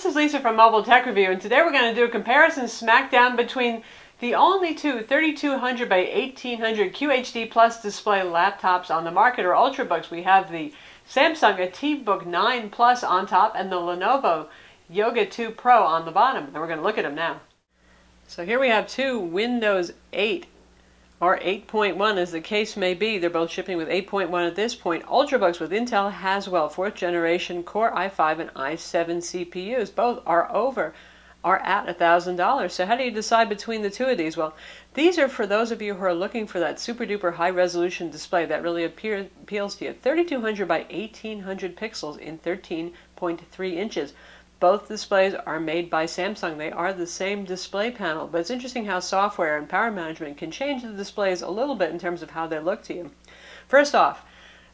This is Lisa from Mobile Tech Review, and today we're going to do a comparison Smackdown between the only two 3200 by 1800 QHD Plus display laptops on the market, or Ultrabooks. We have the Samsung Ativ Book 9 Plus on top and the Lenovo Yoga 2 Pro on the bottom, and we're going to look at them now. So here we have two Windows 8 or 8.1 as the case may be. They're both shipping with 8.1 at this point. Ultrabooks with Intel Haswell 4th generation Core i5 and i7 CPUs. Both are at $1,000. So how do you decide between the two of these? Well, these are for those of you who are looking for that super duper high resolution display that really appeals to you. 3200 by 1800 pixels in 13.3 inches. Both displays are made by Samsung. They are the same display panel, but it's interesting how software and power management can change the displays a little bit in terms of how they look to you. First off,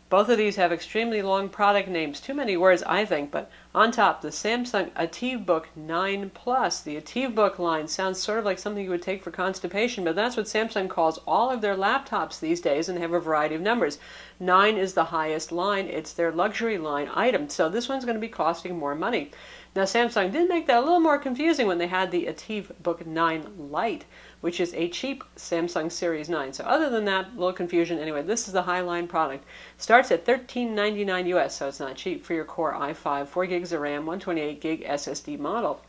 both of these have extremely long product names. Too many words, I think, but on top, the Samsung Ativ Book 9 Plus. The Ativ Book line sounds sort of like something you would take for constipation, but that's what Samsung calls all of their laptops these days, and they have a variety of numbers. 9 is the highest line. It's their luxury line item, so this one's going to be costing more money. Now, Samsung did make that a little more confusing when they had the Ativ Book 9 Lite, which is a cheap Samsung Series 9. So other than that, a little confusion. Anyway, this is the high-line product. Starts at $13.99 US, so it's not cheap for your Core i5, 4 gigs of RAM, 128 gig SSD model.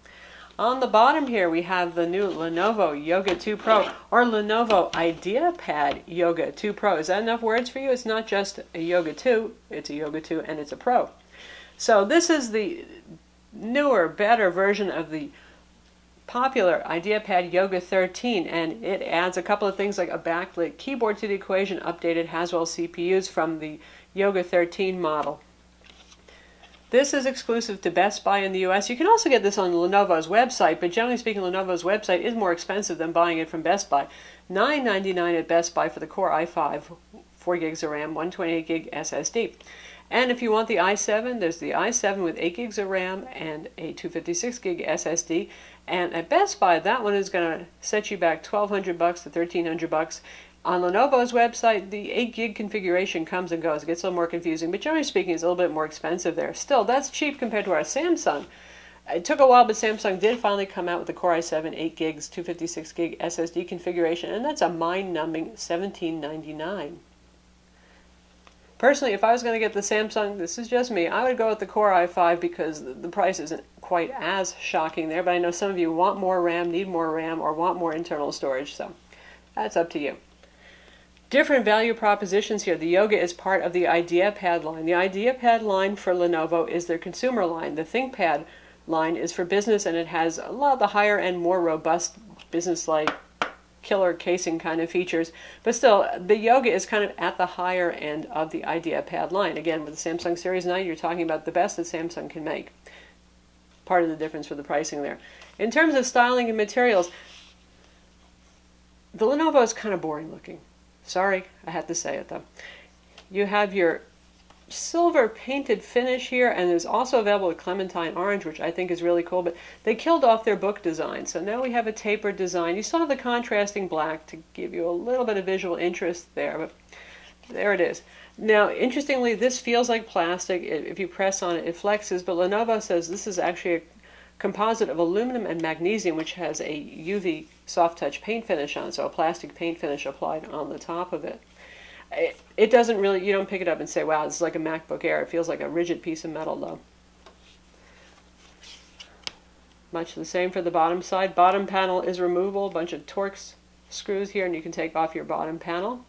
On the bottom here, we have the new Lenovo Yoga 2 Pro, or Lenovo IdeaPad Yoga 2 Pro. Is that enough words for you? It's not just a Yoga 2, it's a Yoga 2 and it's a Pro. So this is the newer, better version of the popular IdeaPad Yoga 13, and it adds a couple of things like a backlit keyboard to the equation, updated Haswell CPUs from the Yoga 13 model. This is exclusive to Best Buy in the US. You can also get this on Lenovo's website, but generally speaking, Lenovo's website is more expensive than buying it from Best Buy. $9.99 at Best Buy for the Core i5, 4 gigs of RAM, 128 gig SSD. And if you want the i7, there's the i7 with 8 gigs of RAM and a 256 gig SSD. And at Best Buy, that one is going to set you back $1,200 to $1,300. On Lenovo's website, the 8 gig configuration comes and goes. It gets a little more confusing, but generally speaking, it's a little bit more expensive there. Still, that's cheap compared to our Samsung. It took a while, but Samsung did finally come out with the Core i7 8 gigs, 256 gig SSD configuration, and that's a mind-numbing $17.99. Personally, if I was going to get the Samsung, this is just me, I would go with the Core i5 because the price isn't quite as shocking there, but I know some of you want more RAM, need more RAM, or want more internal storage, so that's up to you. Different value propositions here. The Yoga is part of the IdeaPad line. The IdeaPad line for Lenovo is their consumer line. The ThinkPad line is for business, and it has a lot of the higher end, more robust business-like killer casing kind of features, but still, the Yoga is kind of at the higher end of the IdeaPad line. Again, with the Samsung Series 9, you're talking about the best that Samsung can make. Part of the difference for the pricing there. In terms of styling and materials, the Lenovo is kind of boring looking. Sorry, I had to say it though. You have your silver painted finish here, and there's also available a clementine orange, which I think is really cool, but they killed off their book design, so now we have a tapered design. You still have the contrasting black to give you a little bit of visual interest there, but there it is. Now, interestingly, this feels like plastic. If you press on it, it flexes, but Lenovo says this is actually a composite of aluminum and magnesium, which has a UV soft touch paint finish on, so a plastic paint finish applied on the top of it. It doesn't really, you don't pick it up and say, wow, this is like a MacBook Air. It feels like a rigid piece of metal, though. Much the same for the bottom side. Bottom panel is removable, a bunch of Torx screws here, and you can take off your bottom panel.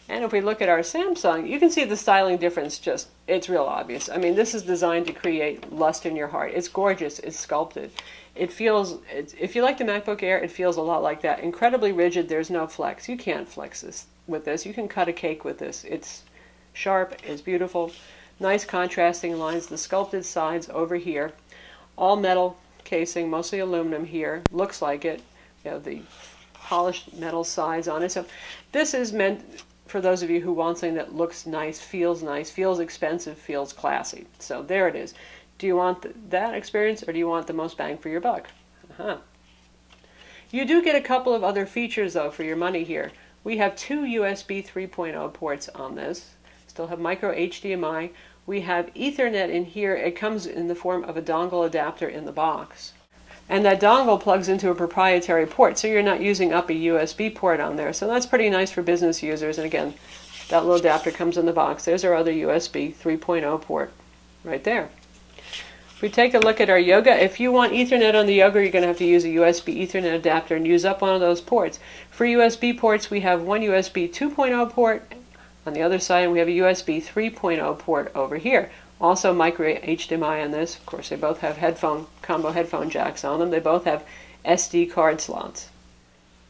And if we look at our Samsung, you can see the styling difference. It's real obvious. I mean, this is designed to create lust in your heart. It's gorgeous. It's sculpted. It feels, if you like the MacBook Air, it feels a lot like that. Incredibly rigid. There's no flex. You can't flex this with this. You can cut a cake with this. It's sharp. It's beautiful. Nice contrasting lines. The sculpted sides over here. All metal casing, mostly aluminum here. Looks like it. You know, the polished metal sides on it. So this is meant for those of you who want something that looks nice, feels expensive, feels classy. So there it is. Do you want that experience, or do you want the most bang for your buck? You do get a couple of other features, though, for your money here. We have two USB 3.0 ports on this. Still have micro HDMI. we have Ethernet in here. It comes in the form of a dongle adapter in the box. And that dongle plugs into a proprietary port, so you're not using up a USB port on there. So that's pretty nice for business users. And again, that little adapter comes in the box. There's our other USB 3.0 port right there. If we take a look at our Yoga, if you want Ethernet on the Yoga, you're going to have to use a USB Ethernet adapter and use up one of those ports. For USB ports, we have one USB 2.0 port on the other side, and we have a USB 3.0 port over here. Also micro HDMI on this. Of course, they both have combo headphone jacks on them. They both have SD card slots.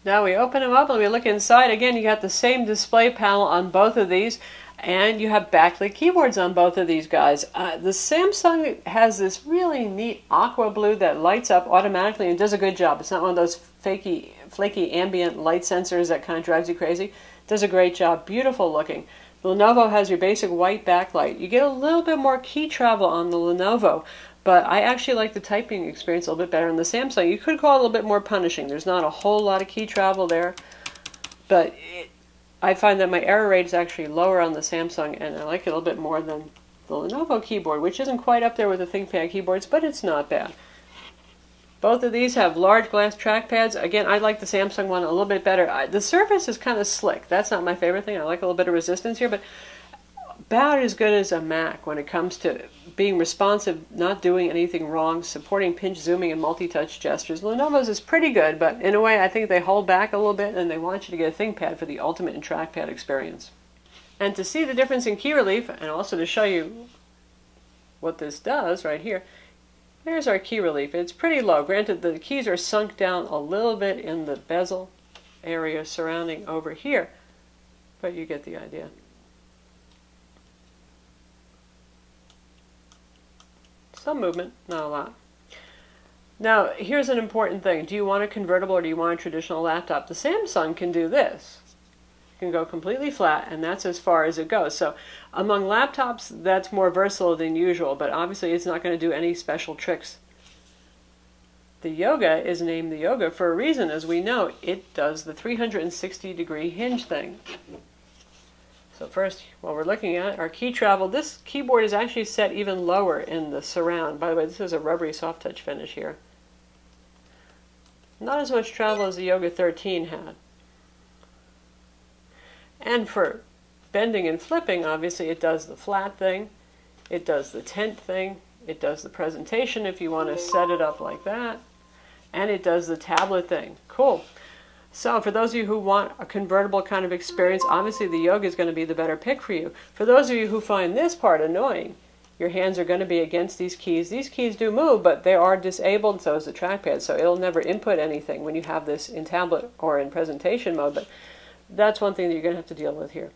Now we open them up and we look inside. Again, you got the same display panel on both of these, and you have backlit keyboards on both of these guys. The Samsung has this really neat aqua blue that lights up automatically and does a good job. It's not one of those flaky ambient light sensors that kind of drives you crazy. It does a great job. Beautiful looking. The Lenovo has your basic white backlight. You get a little bit more key travel on the Lenovo, but I actually like the typing experience a little bit better on the Samsung. You could call it a little bit more punishing. There's not a whole lot of key travel there, but I find that my error rate is actually lower on the Samsung, and I like it a little bit more than the Lenovo keyboard, which isn't quite up there with the ThinkPad keyboards, but it's not bad. Both of these have large glass trackpads. Again, I like the Samsung one a little bit better. The surface is kind of slick. That's not my favorite thing. I like a little bit of resistance here, but about as good as a Mac when it comes to being responsive, not doing anything wrong, supporting pinch zooming and multi-touch gestures. Lenovo's is pretty good, but in a way I think they hold back a little bit and they want you to get a ThinkPad for the ultimate in trackpad experience. And to see the difference in key relief, and also to show you what this does right here, here's our key relief. It's pretty low. Granted, the keys are sunk down a little bit in the bezel area surrounding over here, but you get the idea. Some movement, not a lot. Now, here's an important thing. Do you want a convertible or do you want a traditional laptop? The Samsung can do this. It can go completely flat, and that's as far as it goes. So among laptops, that's more versatile than usual, but obviously it's not going to do any special tricks. The Yoga is named the Yoga for a reason. As we know, it does the 360-degree hinge thing. So first, while we're looking at our key travel, this keyboard is actually set even lower in the surround. By the way, this is a rubbery soft touch finish here. Not as much travel as the Yoga 13 had. And for bending and flipping, obviously it does the flat thing, it does the tent thing, it does the presentation if you want to set it up like that, and it does the tablet thing. Cool. So for those of you who want a convertible kind of experience, obviously the Yoga is going to be the better pick for you. For those of you who find this part annoying, your hands are going to be against these keys. These keys do move, but they are disabled, so is the trackpad, so it'll never input anything when you have this in tablet or in presentation mode, but that's one thing that you're going to have to deal with here.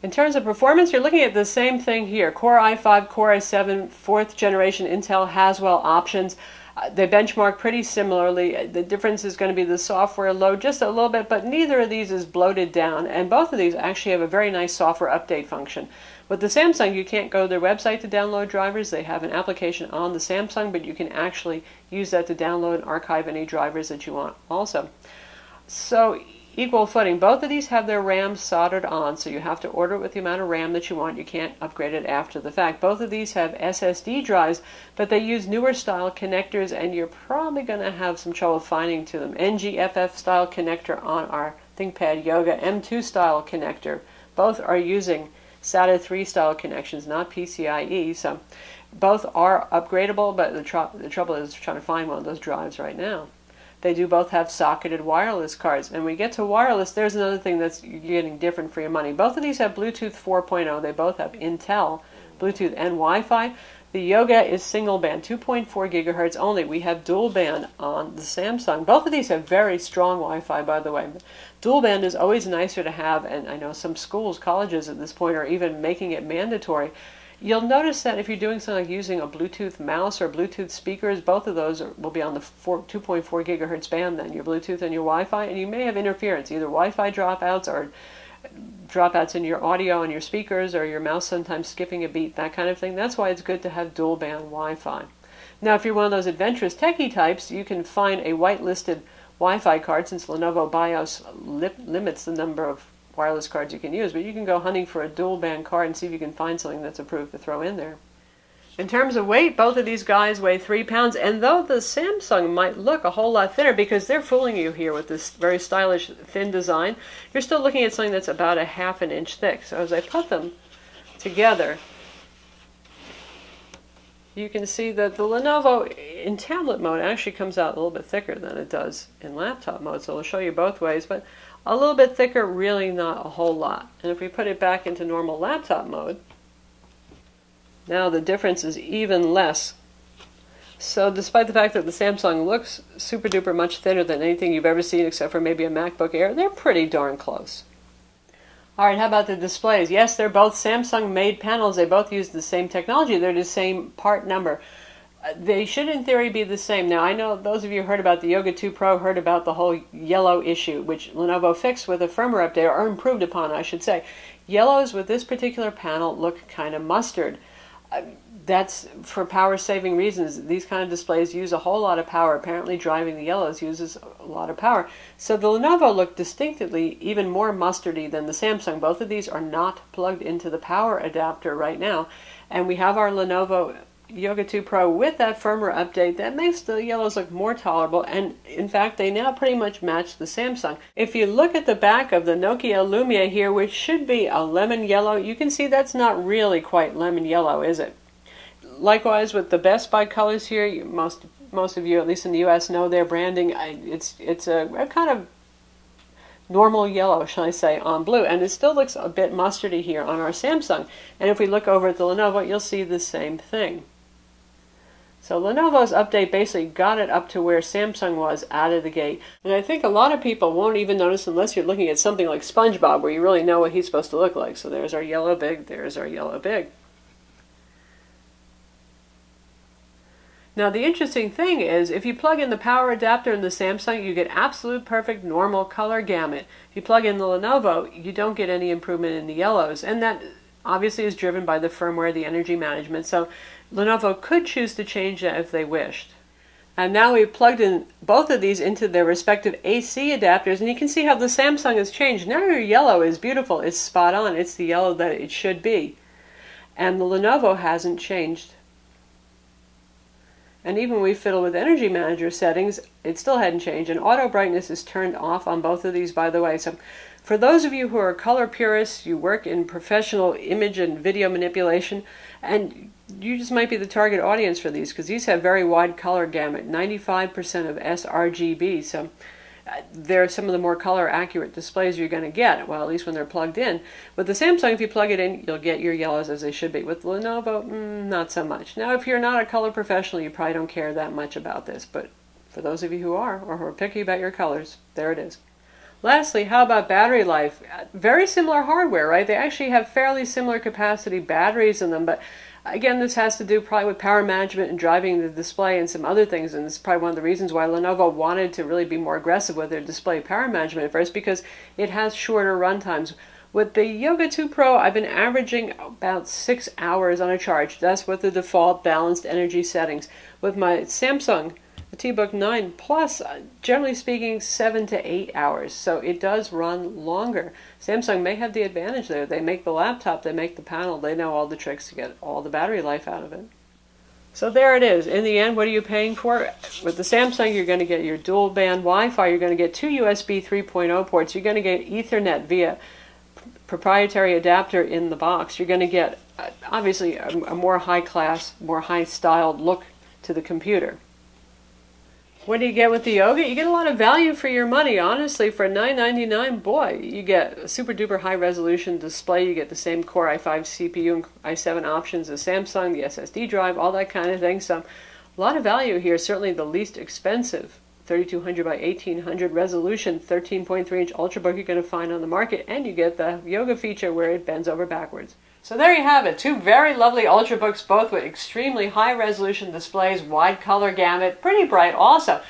In terms of performance, you're looking at the same thing here. Core i5, Core i7, 4th generation Intel Haswell options. They benchmark pretty similarly. The difference is going to be the software load just a little bit, but neither of these is bloated down, and both of these actually have a very nice software update function. With the Samsung, you can't go to their website to download drivers. They have an application on the Samsung, but you can actually use that to download and archive any drivers that you want also. So equal footing. Both of these have their RAM soldered on, so you have to order it with the amount of RAM that you want. You can't upgrade it after the fact. Both of these have SSD drives, but they use newer style connectors, and you're probably going to have some trouble finding to them. NGFF style connector on our ThinkPad Yoga, M2 style connector. Both are using SATA 3 style connections, not PCIe, so both are upgradable, but the trouble is trying to find one of those drives right now. They do both have socketed wireless cards. And when we get to wireless, there's another thing that's getting different for your money. Both of these have Bluetooth 4.0. They both have Intel, Bluetooth, and Wi-Fi. The Yoga is single band, 2.4 gigahertz only. We have dual band on the Samsung. Both of these have very strong Wi-Fi, by the way. Dual band is always nicer to have, and I know some schools, colleges at this point are even making it mandatory. You'll notice that if you're doing something like using a Bluetooth mouse or Bluetooth speakers, both of those will be on the 2.4 gigahertz band then, your Bluetooth and your Wi-Fi, and you may have interference, either Wi-Fi dropouts or dropouts in your audio and your speakers, or your mouse sometimes skipping a beat, that kind of thing. That's why it's good to have dual band Wi-Fi. Now, if you're one of those adventurous techie types, you can find a whitelisted Wi-Fi card, since Lenovo BIOS limits the number of wireless cards you can use, but you can go hunting for a dual band card and see if you can find something that's approved to throw in there. In terms of weight, both of these guys weigh 3 pounds, and though the Samsung might look a whole lot thinner because they're fooling you here with this very stylish thin design, you're still looking at something that's about a half an inch thick. So as I put them together, you can see that the Lenovo in tablet mode actually comes out a little bit thicker than it does in laptop mode. So I'll show you both ways, but a little bit thicker, really not a whole lot. And if we put it back into normal laptop mode, now the difference is even less. So despite the fact that the Samsung looks super duper much thinner than anything you've ever seen except for maybe a MacBook Air, they're pretty darn close. Alright, how about the displays? Yes, they're both Samsung made panels. They both use the same technology. They're the same part number. They should in theory be the same. Now I know those of you who heard about the Yoga 2 Pro heard about the whole yellow issue, which Lenovo fixed with a firmware update, or improved upon I should say. Yellows with this particular panel look kind of mustard. That's for power saving reasons. These kind of displays use a whole lot of power. Apparently driving the yellows uses a lot of power. So the Lenovo look distinctively even more mustardy than the Samsung. Both of these are not plugged into the power adapter right now. And we have our Lenovo Yoga 2 Pro with that firmware update that makes the yellows look more tolerable, and in fact they now pretty much match the Samsung. If you look at the back of the Nokia Lumia here, which should be a lemon yellow, you can see that's not really quite lemon yellow, is it? Likewise with the Best Buy colors here, most of you, at least in the US, know their branding. It's a kind of normal yellow, shall I say, on blue, and it still looks a bit mustardy here on our Samsung. And if we look over at the Lenovo, you'll see the same thing. So Lenovo's update basically got it up to where Samsung was out of the gate. And I think a lot of people won't even notice unless you're looking at something like SpongeBob, where you really know what he's supposed to look like. So there's our yellow big, there's our yellow big. Now the interesting thing is, if you plug in the power adapter in the Samsung, you get absolute perfect normal color gamut. If you plug in the Lenovo, you don't get any improvement in the yellows. And that obviously is driven by the firmware, the energy management. So Lenovo could choose to change that if they wished. And now we've plugged in both of these into their respective AC adapters, and you can see how the Samsung has changed. Now your yellow is beautiful. It's spot on. It's the yellow that it should be. And the Lenovo hasn't changed. And even when we fiddle with energy manager settings, it still hadn't changed. And auto brightness is turned off on both of these, by the way. So for those of you who are color purists, you work in professional image and video manipulation, and you just might be the target audience for these, because these have very wide color gamut, 95% of sRGB. So they're some of the more color accurate displays you're going to get, well, at least when they're plugged in. With the Samsung, if you plug it in, you'll get your yellows as they should be. With Lenovo, not so much. Now, if you're not a color professional, you probably don't care that much about this, but for those of you who are, or who are picky about your colors, there it is. Lastly, how about battery life? Very similar hardware, right? They actually have fairly similar capacity batteries in them, but again, this has to do probably with power management and driving the display and some other things, and it's probably one of the reasons why Lenovo wanted to really be more aggressive with their display power management at first, because it has shorter run times. With the Yoga 2 Pro, I've been averaging about 6 hours on a charge. That's with the default balanced energy settings. With my Samsung, the T-Book 9 Plus, generally speaking, 7 to 8 hours. So it does run longer. Samsung may have the advantage there. They make the laptop, they make the panel, they know all the tricks to get all the battery life out of it. So there it is. In the end, what are you paying for? With the Samsung, you're going to get your dual band Wi-Fi, you're going to get 2 USB 3.0 ports, you're going to get Ethernet via proprietary adapter in the box. You're going to get, obviously, a more high-class, more high-styled look to the computer. What do you get with the Yoga? You get a lot of value for your money. Honestly, for $9.99, boy, you get a super duper high resolution display. You get the same Core i5 CPU and i7 options as Samsung, the SSD drive, all that kind of thing. So a lot of value here. Certainly the least expensive 3200 by 1800 resolution 13.3-inch Ultrabook you're going to find on the market, and you get the Yoga feature where it bends over backwards. So there you have it, 2 very lovely Ultrabooks, both with extremely high resolution displays, wide color gamut, pretty bright also.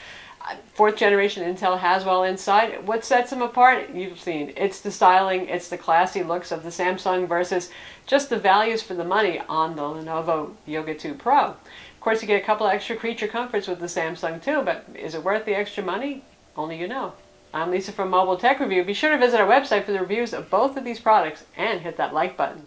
4th generation Intel Haswell inside. What sets them apart? You've seen. It's the styling, it's the classy looks of the Samsung versus just the values for the money on the Lenovo Yoga 2 Pro. Of course, you get a couple of extra creature comforts with the Samsung too, but is it worth the extra money? Only you know. I'm Lisa from Mobile Tech Review. Be sure to visit our website for the reviews of both of these products and hit that like button.